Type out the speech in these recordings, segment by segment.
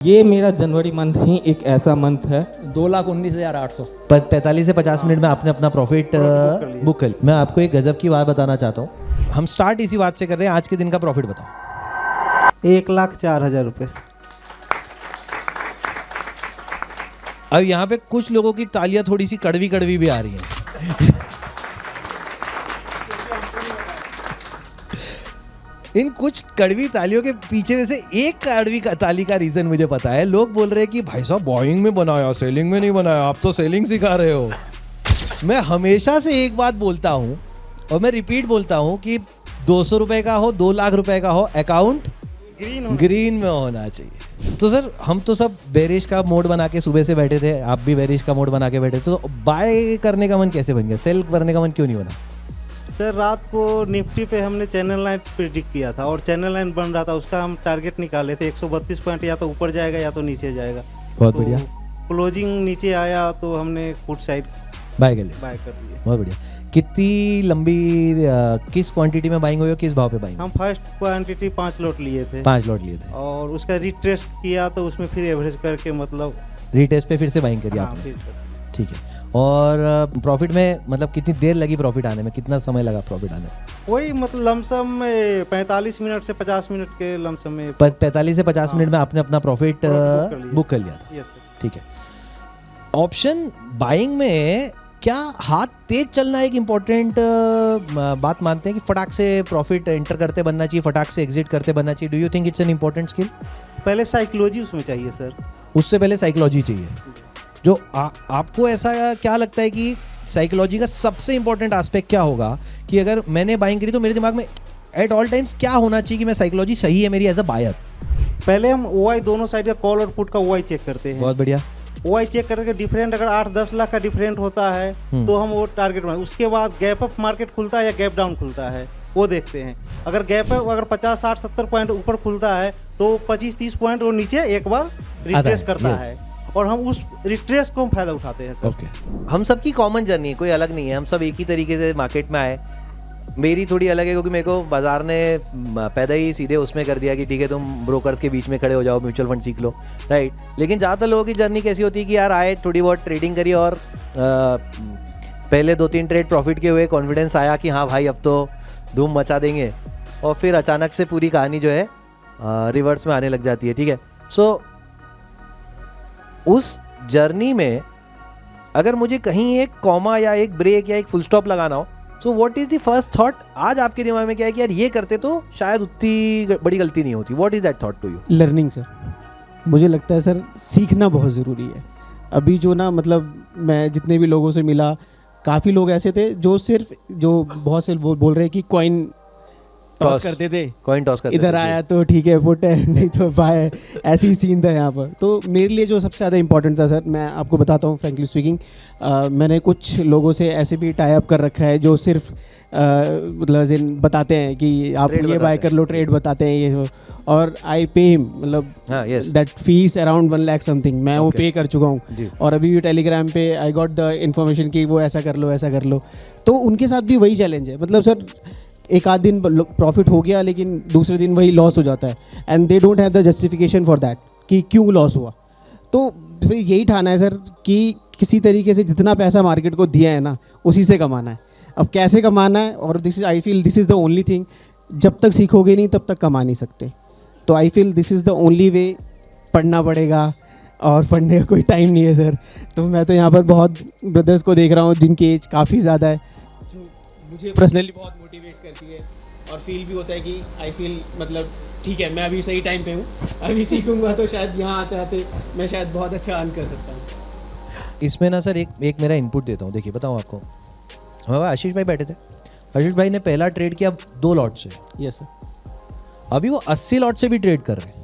ये मेरा जनवरी मंथ ही एक ऐसा मंथ है 2,19,800। 45 से 50 मिनट में आपने अपना प्रॉफिट बुक कर लिया। मैं आपको एक गजब की बात बताना चाहता हूँ। हम स्टार्ट इसी बात से कर रहे हैं, आज के दिन का प्रॉफिट बताओ। 1,04,000 रुपये। अब यहाँ पे कुछ लोगों की तालियां थोड़ी सी कड़वी कड़वी भी आ रही हैं। इन कुछ कड़वी तालियों के पीछे में से एक कड़वी ताली का रीजन मुझे पता है। लोग बोल रहे हैं कि भाई साहब बाइंग में बनाया, सेलिंग में नहीं बनाया, आप तो सेलिंग सिखा रहे हो। मैं हमेशा से एक बात बोलता हूँ और मैं रिपीट बोलता हूँ कि 200 रुपए का हो, 2 लाख रुपए का हो, अकाउंट ग्रीन में होना चाहिए। तो सर हम तो सब बेरिश का मोड बना के सुबह से बैठे थे, आप भी बेरिश का मोड बना के बैठे थे, तो बाय करने का मन कैसे बन गया, सेल करने का मन क्यों नहीं बना? सर रात को निफ्टी पे हमने चैनल लाइन प्रिडिक्ट किया था और चैनल लाइन बन रहा था, उसका हम टारगेट निकाले थे 132 पॉइंट, या तो ऊपर जाएगा या तो नीचे जाएगा। बहुत तो बढ़िया। क्लोजिंग नीचे आया तो हमने फुट साइड बाय कर लिया। बाय कर लिया। बहुत बढ़िया। कितनी लंबी किस क्वांटिटी में बाइंग हुई और किस भाव पे बाइंग? हम फर्स्ट क्वांटिटी 5 लॉट लिए थे। 5 लॉट लिए थे और उसका रिट्रेस्ट किया तो उसमें फिर एवरेज करके मतलब रीटेस्ट पे फिर से बाइंग करी आपने? फिर से। ठीक है। और प्रॉफिट में मतलब कितनी देर लगी प्रॉफिट आने में, कितना समय लगा प्रॉफिट आने में? वही मतलब लमसम में 45 मिनट से 50 मिनट के लमसम में 45 से 50 मिनट में आपने अपना प्रॉफिट बुक कर लिया था। Yes sir. ठीक है। ऑप्शन बाइंग में क्या हाथ तेज चलना एक इम्पोर्टेंट बात मानते हैं कि फटाक से प्रॉफिट एंटर करते बनना चाहिए, फटाक से एग्जिट करते बनना चाहिए? Do you think it's an important skill? पहले साइकोलॉजी उसमें चाहिए सर। उससे पहले साइकोलॉजी चाहिए। जो आपको ऐसा क्या लगता है कि साइकोलॉजी का सबसे इंपॉर्टेंट एस्पेक्ट क्या होगा कि अगर मैंने बाइंग करी तो मेरे दिमाग में एट ऑल टाइम्स क्या होना चाहिए कि मैं साइकोलॉजी सही है मेरी एज अ बायर? पहले हम ओआई दोनों साइड का कॉल और पुट का ओआई चेक करते हैं। बहुत बढ़िया। ओआई चेक करके डिफरेंट अगर 8-10 लाख का डिफरेंट होता है तो हम वो टारगेट बनाए। उसके बाद गैप अप मार्केट खुलता है या गैप डाउन खुलता है वो देखते हैं। अगर गैप अप अगर 50-60-70 पॉइंट ऊपर खुलता है तो 25-30 पॉइंट वो नीचे एक बार रिट्रेस करता है और हम उस रिट्रेस को हम फायदा उठाते हैं। ओके। हम सबकी कॉमन जर्नी है, कोई अलग नहीं है। हम सब एक ही तरीके से मार्केट में आए। मेरी थोड़ी अलग है क्योंकि मेरे को बाजार ने पैदा ही सीधे उसमें कर दिया कि ठीक है तुम ब्रोकर्स के बीच में खड़े हो जाओ, म्यूचुअल फंड सीख लो, राइट। लेकिन ज़्यादातर लोगों की जर्नी कैसी होती है कि यार आए, थोड़ी बहुत ट्रेडिंग करी और पहले 2-3 ट्रेड प्रॉफिट के हुए, कॉन्फिडेंस आया कि हाँ भाई अब तो धूम मचा देंगे, और फिर अचानक से पूरी कहानी जो है रिवर्स में आने लग जाती है। ठीक है। सो उस जर्नी में अगर मुझे कहीं एक कॉमा या एक ब्रेक या एक फुल स्टॉप लगाना हो, so what is the first thought आज आपके दिमाग में क्या है कि यार ये करते तो शायद उतनी बड़ी गलती नहीं होती? What is that thought to you? Learning sir. मुझे लगता है सर सीखना बहुत ज़रूरी है। अभी जो ना मतलब मैं जितने भी लोगों से मिला, काफ़ी लोग ऐसे थे जो सिर्फ जो बहुत से बोल रहे हैं कि कॉइन टॉस करते थे, कॉइन टॉस करते इधर आया तो ठीक है पुट है, नहीं तो बाय, ऐसी ही सीन था यहाँ पर। तो मेरे लिए जो सबसे ज़्यादा इंपॉर्टेंट था सर, मैं आपको बताता हूँ फ्रैंकली स्पीकिंग, मैंने कुछ लोगों से ऐसे भी टाई अप कर रखा है जो सिर्फ मतलब बताते हैं कि आप ये बाय कर लो, ट्रेड बताते हैं ये, और आई पे हिम मतलब that fees around 1 lakh something, मैं वो पे कर चुका हूँ। और अभी भी टेलीग्राम पे आई गॉट द इन्फॉर्मेशन कि वो ऐसा कर लो ऐसा कर लो। तो उनके साथ भी वही चैलेंज है, मतलब सर एक आध दिन प्रॉफिट हो गया लेकिन दूसरे दिन वही लॉस हो जाता है, and they don't have the justification for that कि क्यों लॉस हुआ। तो फिर यही ठाना है सर कि किसी तरीके से जितना पैसा मार्केट को दिया है ना उसी से कमाना है। अब कैसे कमाना है, और this is I feel this is the only thing, जब तक सीखोगे नहीं तब तक कमा नहीं सकते। तो I feel this is the only way. पढ़ना पड़ेगा और पढ़ने का कोई टाइम नहीं है सर। तो मैं तो यहाँ पर बहुत ब्रदर्स को देख रहा हूँ जिनकी एज काफ़ी ज़्यादा है, जो मुझे पर्सनली बहुत मोटिवेट करती है, और फील भी होता है कि आई फील मतलब ठीक है मैं अभी सही टाइम पे हूँ, अभी सीखूंगा तो शायद यहाँ आते आते मैं शायद बहुत अच्छा अर्न कर सकता हूँ। इसमें ना सर एक मेरा इनपुट देता हूँ। देखिए बताऊँ आपको, हमारे आशीष भाई बैठे थे, आशीष भाई ने पहला ट्रेड किया 2 लॉट से। Yes sir. अभी वो 80 लॉट से भी ट्रेड कर रहे हैं।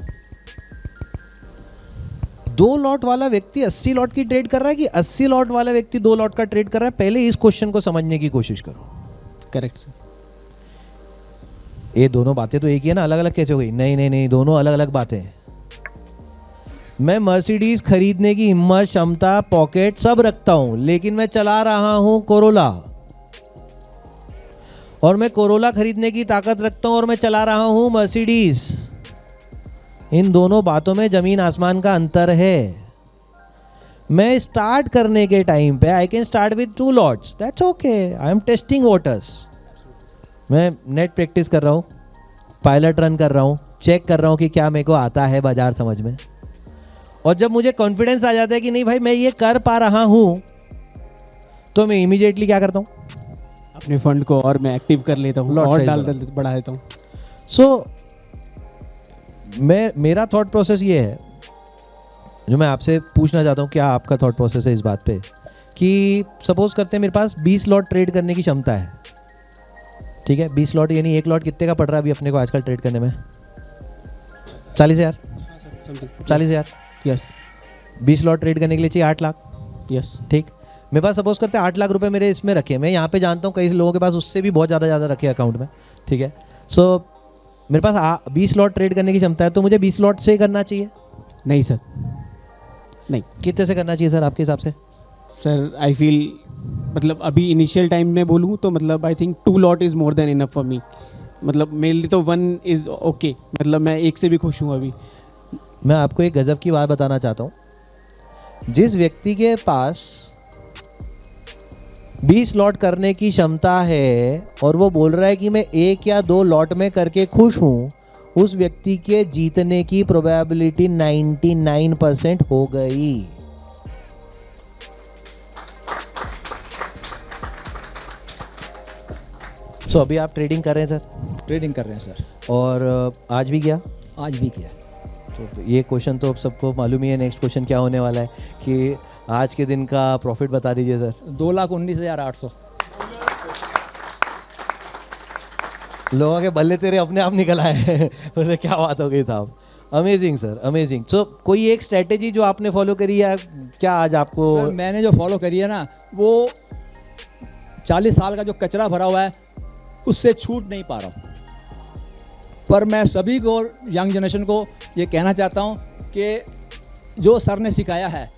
2 लॉट वाला व्यक्ति 80 लॉट की ट्रेड कर रहा है कि 80 लॉट वाला व्यक्ति 2 लॉट का ट्रेड कर रहा है? पहले इस क्वेश्चन को समझने की कोशिश करो। Correct sir. ये दोनों बातें तो एक ही है ना, अलग अलग कैसे हो गई? नहीं, दोनों अलग अलग बातें हैं। मैं मर्सिडीज खरीदने की हिम्मत, क्षमता, पॉकेट सब रखता हूं, लेकिन मैं चला रहा हूं कोरोला, और मैं कोरोला खरीदने की ताकत रखता हूं और मैं चला रहा हूं मर्सिडीज। इन दोनों बातों में जमीन आसमान का अंतर है। मैं स्टार्ट करने के टाइम पे I can start with 2 lots, that's okay, I am testing waters. मैं नेट प्रैक्टिस कर रहा हूँ, पायलट रन कर रहा हूँ, चेक कर रहा हूँ कि क्या मेरे को आता है बाजार समझ में। और जब मुझे कॉन्फिडेंस आ जाता है कि नहीं भाई मैं ये कर पा रहा हूँ, तो मैं इमीडिएटली क्या करता हूँ, अपने फंड को और मैं एक्टिव कर लेता हूँ Lot और size बढ़ा देता हूँ। सो मेरा थॉट प्रोसेस ये है जो मैं आपसे पूछना चाहता हूँ, क्या आपका थॉट प्रोसेस है इस बात पे कि सपोज करते हैं मेरे पास 20 लॉट ट्रेड करने की क्षमता है, ठीक है। 20 लॉट यानी एक लॉट कितने का पड़ रहा है अभी अपने को आजकल ट्रेड करने में? 40,000। 40,000, यस। 20 लॉट ट्रेड करने के लिए चाहिए 8 लाख, यस। ठीक। मेरे पास सपोज करते हैं 8 लाख रुपए मेरे इसमें रखे, मैं यहाँ पे जानता हूँ कई लोगों के पास उससे भी बहुत ज़्यादा रखे अकाउंट में, ठीक है। सो मेरे पास 20 लॉट ट्रेड करने की क्षमता है, तो मुझे 20 लॉट से करना चाहिए? नहीं सर, नहीं। कितने से करना चाहिए सर आपके हिसाब से? सर आई फील मतलब अभी इनिशियल टाइम में बोलूँ तो मतलब I think 2 lot is more than enough for me. मतलब मेरे लिए तो 1 इज़ ओके, मतलब मैं एक से भी खुश हूँ अभी। मैं आपको एक गजब की बात बताना चाहता हूँ। जिस व्यक्ति के पास 20 लॉट करने की क्षमता है और वो बोल रहा है कि मैं 1 या 2 लॉट में करके खुश हूँ, उस व्यक्ति के जीतने की प्रोबेबिलिटी 99% हो गई। सो अभी आप ट्रेडिंग कर रहे हैं सर? ट्रेडिंग कर रहे हैं सर। और आज भी किया? आज भी किया। तो ये क्वेश्चन तो अब सबको मालूम ही है, नेक्स्ट क्वेश्चन क्या होने वाला है कि आज के दिन का प्रॉफिट बता दीजिए सर। 2,19,800। लोगों के बल्ले तेरे अपने आप निकल आए बोले क्या बात हो गई साहब। Amazing sir, amazing. सो कोई एक स्ट्रेटेजी जो आपने फॉलो करी है क्या आज आपको? सर मैंने जो फॉलो करी है ना, वो 40 साल का जो कचरा भरा हुआ है उससे छूट नहीं पा रहा हूँ। पर मैं सभी को, यंग जनरेशन को ये कहना चाहता हूँ कि जो सर ने सिखाया है,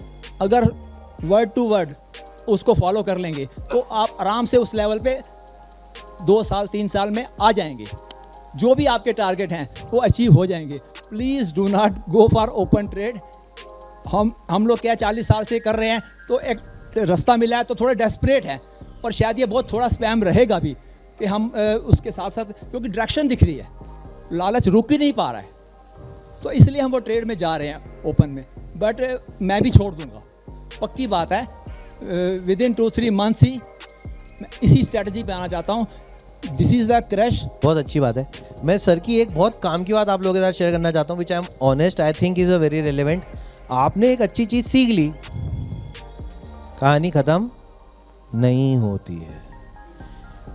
अगर वर्ड टू वर्ड उसको फॉलो कर लेंगे तो आप आराम से उस लेवल पे 2 साल 3 साल में आ जाएंगे। जो भी आपके टारगेट हैं वो अचीव हो जाएंगे। Please do not go for open trade. हम लोग क्या 40 साल से कर रहे हैं, तो एक रास्ता मिला है तो थोड़े डेस्परेट हैं, और शायद ये बहुत थोड़ा स्पैम रहेगा भी कि हम उसके साथ साथ, क्योंकि डायरेक्शन दिख रही है, लालच रुक ही नहीं पा रहा है, तो इसलिए हम वो ट्रेड में जा रहे हैं ओपन में। बट मैं भी छोड़ दूंगा, पक्की बात है। विद इन 2-3 मंथ्स ही मैं इसी स्ट्रेटजी पे आना चाहता हूँ। This is the crash. बहुत अच्छी बात है। मैं सर की एक बहुत काम की बात आप लोगों के साथ शेयर करना चाहता हूँ, which I am honest, I think is a very relevant. आपने एक अच्छी चीज़ सीख ली, कहानी ख़त्म नहीं होती है,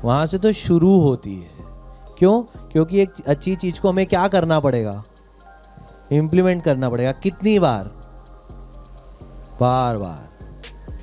वहाँ से तो शुरू होती है। क्यों? क्योंकि एक अच्छी चीज़ को हमें क्या करना पड़ेगा? इम्प्लीमेंट करना पड़ेगा। कितनी बार? बार बार।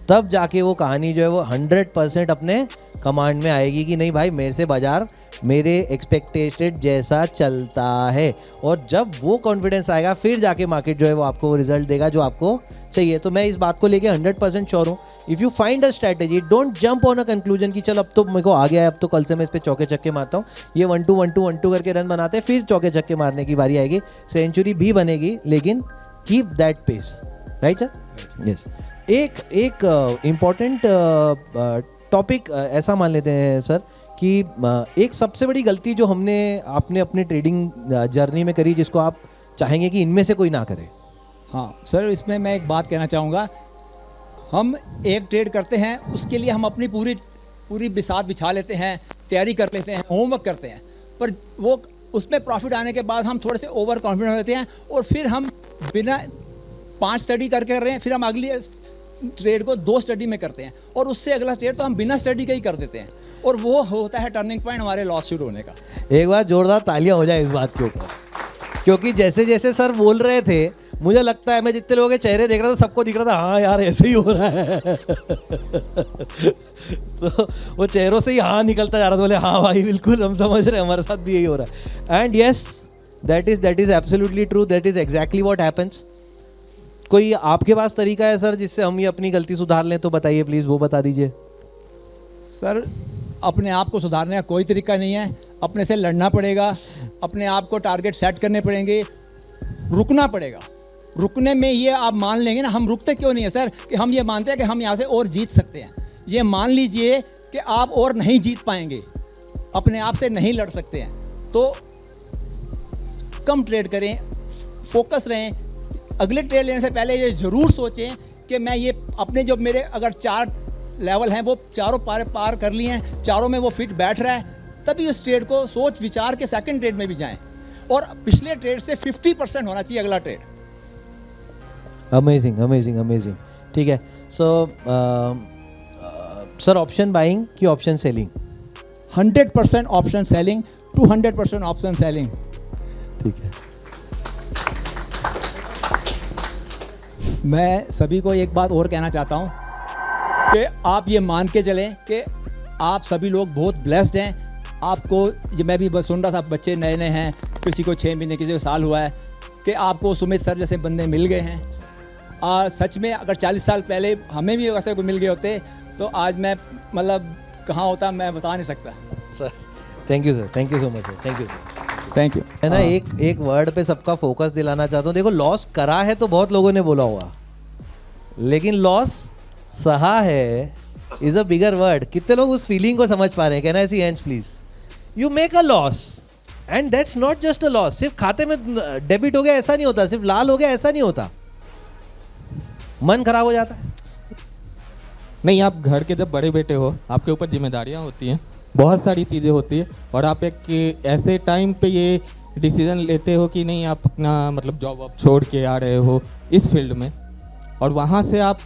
तब जाके वो कहानी जो है वो 100% अपने कमांड में आएगी कि नहीं भाई मेरे से बाजार मेरे एक्सपेक्टेड जैसा चलता है। और जब वो कॉन्फिडेंस आएगा फिर जाके मार्केट जो है वो आपको रिजल्ट देगा जो आपको चाहिए। तो मैं इस बात को लेके 100% श्योर हूँ। If you find a strategy, don't jump on a conclusion कि चल अब तो मेरे को आ गया है, अब तो कल से मैं इस पर चौके छक्के मारता हूँ। ये 1-2 1-2 1-2 करके रन बनाते हैं, फिर चौके छक्के मारने की बारी आएगी, सेंचुरी भी बनेगी, लेकिन keep that pace. Right sir? Yes. एक इम्पॉर्टेंट टॉपिक ऐसा मान लेते हैं सर कि एक सबसे बड़ी गलती जो आपने अपने ट्रेडिंग जर्नी में करी, जिसको आप चाहेंगे कि इनमें से कोई ना करे। हाँ सर, इसमें मैं एक बात कहना चाहूँगा। हम एक ट्रेड करते हैं, उसके लिए हम अपनी पूरी बिसात बिछा लेते हैं, तैयारी कर लेते हैं, होमवर्क करते हैं, पर वो उसमें प्रॉफिट आने के बाद हम थोड़े से ओवर कॉन्फिडेंट हो जाते हैं, और फिर हम बिना 5 स्टडी करके कर रहे हैं, फिर हम अगली ट्रेड को 2 स्टडी में करते हैं, और उससे अगला ट्रेड तो हम बिना स्टडी के ही कर देते हैं, और वो होता है टर्निंग पॉइंट हमारे लॉस शुरू होने का। एक बार जोरदार तालियां हो जाए इस बात के ऊपर, क्योंकि जैसे जैसे सर बोल रहे थे मुझे लगता है, मैं जितने लोगों के चेहरे देख रहा था सबको दिख रहा था हाँ यार ऐसे ही हो रहा है तो वो चेहरों से ही हाँ निकलता जा रहा था, बोले हाँ भाई बिल्कुल हम समझ रहे हैं, हमारे साथ भी यही हो रहा है। And yes, that is absolutely true, that is exactly what happens. कोई आपके पास तरीका है सर जिससे हम ये अपनी गलती सुधार लें, तो बताइए प्लीज़, वो बता दीजिए। सर अपने आप को सुधारने का कोई तरीका नहीं है, अपने से लड़ना पड़ेगा, अपने आप को टारगेट सेट करने पड़ेंगे, रुकना पड़ेगा। रुकने में ये आप मान लेंगे ना, हम रुकते क्यों नहीं है सर, कि हम ये मानते हैं कि हम यहाँ से और जीत सकते हैं। ये मान लीजिए कि आप और नहीं जीत पाएंगे, अपने आप से नहीं लड़ सकते हैं, तो कम ट्रेड करें, फोकस रहें। अगले ट्रेड लेने से पहले ये ज़रूर सोचें कि मैं ये अपने जो मेरे अगर 4 लेवल हैं वो चारों पार कर लिए हैं, चारों में वो फिट बैठ रहा है, तभी इस ट्रेड को सोच विचार के सेकंड ट्रेड में भी जाएं। और पिछले ट्रेड से 50% होना चाहिए अगला ट्रेड। Amazing amazing amazing. ठीक है, सो सर ऑप्शन बाइंग कि option selling? 100% option selling, 200% option selling. ठीक है, मैं सभी को एक बात और कहना चाहता हूँ कि आप ये मान के चलें कि आप सभी लोग बहुत ब्लेस्ड हैं। आपको जो मैं भी बस सुन रहा था, बच्चे नए नए हैं, किसी को 6 महीने, किसी को साल हुआ है, कि आपको सुमित सर जैसे बंदे मिल गए हैं। सच में अगर 40 साल पहले हमें भी वैसे को मिल गए होते तो आज मैं मतलब कहाँ होता मैं बता नहीं सकता। Sir thank you sir, thank you so much sir, thank you sir, thank you. है ना। एक वर्ड पे सबका फोकस दिलाना चाहता हूँ। देखो, लॉस करा है तो बहुत लोगों ने बोला होगा, लेकिन लॉस सहा है इज अ बिगर वर्ड। कितने लोग उस फीलिंग को समझ पा रहे हैं? कहना ऐसी hands please. You make a loss and that's not just a loss. सिर्फ खाते में डेबिट हो गया ऐसा नहीं होता, सिर्फ लाल हो गया ऐसा नहीं होता, मन खराब हो जाता है। नहीं, आप घर के जब बड़े बेटे हो, आपके ऊपर जिम्मेदारियां होती हैं, बहुत सारी चीज़ें होती है, और आप एक ऐसे टाइम पे ये डिसीजन लेते हो कि नहीं, आप अपना मतलब जॉब आप छोड़ के आ रहे हो इस फील्ड में, और वहाँ से आप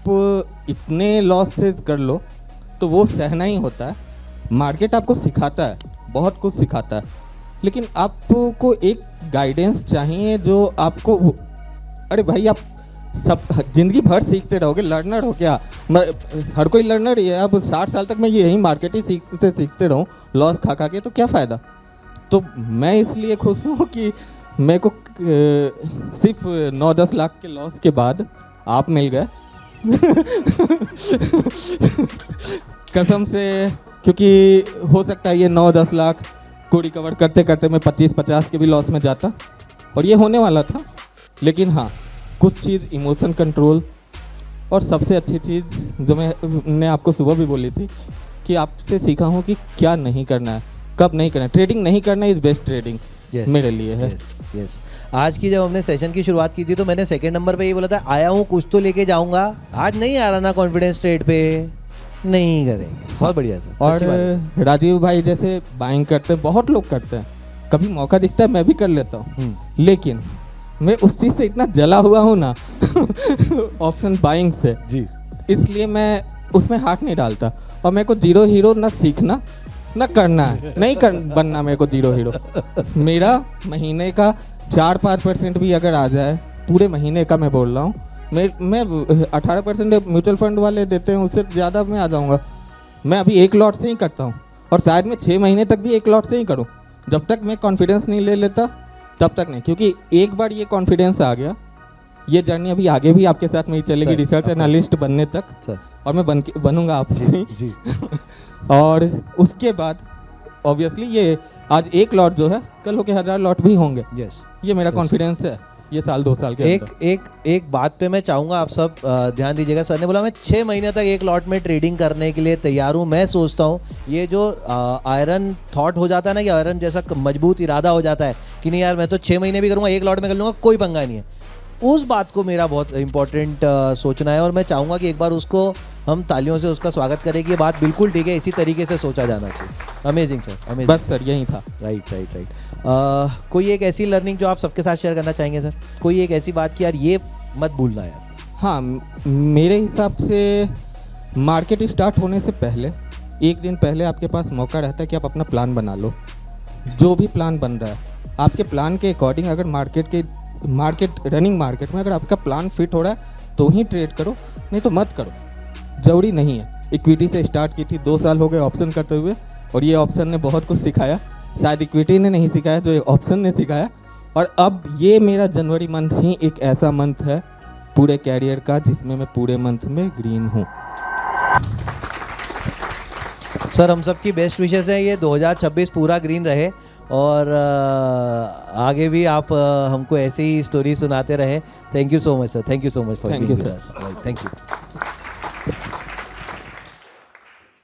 इतने लॉसेस कर लो, तो वो सहना ही होता है। मार्केट आपको सिखाता है, बहुत कुछ सिखाता है, लेकिन आपको एक गाइडेंस चाहिए जो आपको, अरे भाई आप सब जिंदगी भर सीखते रहोगे, लर्नर हो क्या? हर कोई लर्नर ही है। अब 60 साल तक मैं यही मार्केट ही सीखते रहूँ लॉस खा खा के, तो क्या फ़ायदा? तो मैं इसलिए खुश हूँ कि मेरे को सिर्फ 9-10 लाख के लॉस के बाद आप मिल गए कसम से, क्योंकि हो सकता है ये 9-10 लाख को रिकवर करते करते मैं 25-50 के भी लॉस में जाता, और ये होने वाला था। लेकिन हाँ, कुछ चीज़ इमोशन कंट्रोल, और सबसे अच्छी चीज़ जो मैंने आपको सुबह भी बोली थी कि आपसे सीखा हूँ कि क्या नहीं करना है, कब नहीं करना है। ट्रेडिंग नहीं करना इज़ बेस्ट ट्रेडिंग मेरे लिए है। यस। आज की जब हमने सेशन की शुरुआत की थी तो मैंने सेकंड नंबर पे ये बोला था, आया हूँ कुछ तो लेके जाऊँगा। आज नहीं आ रहा ना कॉन्फिडेंस ट्रेड पे, नहीं करेंगे। बहुत बढ़िया सर। और राजीव भाई जैसे बाइंग करते हैं, बहुत लोग करते हैं, कभी मौका दिखता है मैं भी कर लेता हूँ, लेकिन मैं उस चीज़ से इतना जला हुआ हूँ ना ऑप्शन बाइंग से जी, इसलिए मैं उसमें हाथ नहीं डालता। और मेरे को जीरो हीरो ना सीखना ना करना है, नहीं बनना मेरे को जीरो हीरो। मेरा महीने का 4-5% भी अगर आ जाए, पूरे महीने का मैं बोल रहा हूँ, मैं 18% म्यूचुअल फंड वाले देते हैं, उससे ज़्यादा मैं आ जाऊँगा। मैं अभी एक लॉट से ही करता हूँ, और शायद मैं 6 महीने तक भी एक लॉट से ही करूँ। जब तक मैं कॉन्फिडेंस नहीं ले लेता तब तक नहीं, क्योंकि एक बार ये कॉन्फिडेंस आ गया, ये जर्नी अभी आगे भी आपके साथ मेरी चलेगी रिसर्च एनालिस्ट बनने तक सर, और मैं बनूंगा आपसे जी और उसके बाद ऑब्वियसली ये आज एक लॉट जो है, कल होके 1000 लॉट भी होंगे। यस, ये मेरा कॉन्फिडेंस है ये साल 2 साल के अंदर। एक बात पे मैं चाहूँगा आप सब ध्यान दीजिएगा। सर ने बोला मैं 6 महीने तक एक लॉट में ट्रेडिंग करने के लिए तैयार हूँ। मैं सोचता हूँ ये जो आयरन थॉट हो जाता है ना, कि आयरन जैसा मजबूत इरादा हो जाता है कि नहीं यार मैं तो 6 महीने भी करूँगा, एक लॉट में कर लूँगा, कोई पंगा नहीं है, उस बात को मेरा बहुत इंपॉर्टेंट सोचना है। और मैं चाहूँगा कि एक बार उसको हम तालियों से उसका स्वागत करें कि ये बात बिल्कुल ठीक है, इसी तरीके से सोचा जाना चाहिए। Amazing sir, amazing. बस सर यही था। राइट। कोई एक ऐसी लर्निंग जो आप सबके साथ शेयर करना चाहेंगे सर? कोई एक ऐसी बात कि यार ये मत भूलना यार। हाँ, मेरे हिसाब से मार्केट स्टार्ट होने से पहले 1 दिन पहले आपके पास मौका रहता है कि आप अपना प्लान बना लो। जो भी प्लान बन रहा है आपके प्लान के अकॉर्डिंग, अगर रनिंग मार्केट में अगर आपका प्लान फिट हो रहा है तो ही ट्रेड करो, नहीं तो मत करो, जरूरी नहीं है। इक्विटी से स्टार्ट की थी, 2 साल हो गए ऑप्शन करते हुए, और ये ऑप्शन ने बहुत कुछ सिखाया। शायद इक्विटी ने नहीं सिखाया जो ऑप्शन ने सिखाया। और अब ये मेरा जनवरी मंथ ही एक ऐसा मंथ है पूरे कैरियर का जिसमें मैं पूरे मंथ में ग्रीन हूँ। सर हम सबकी बेस्ट विशेस है ये 2026 पूरा ग्रीन रहे। और आगे भी आप हमको ऐसे ही स्टोरी सुनाते रहे. Thank you so much sir. Thank you so much for Thank being you, with sir. Us. Thank you.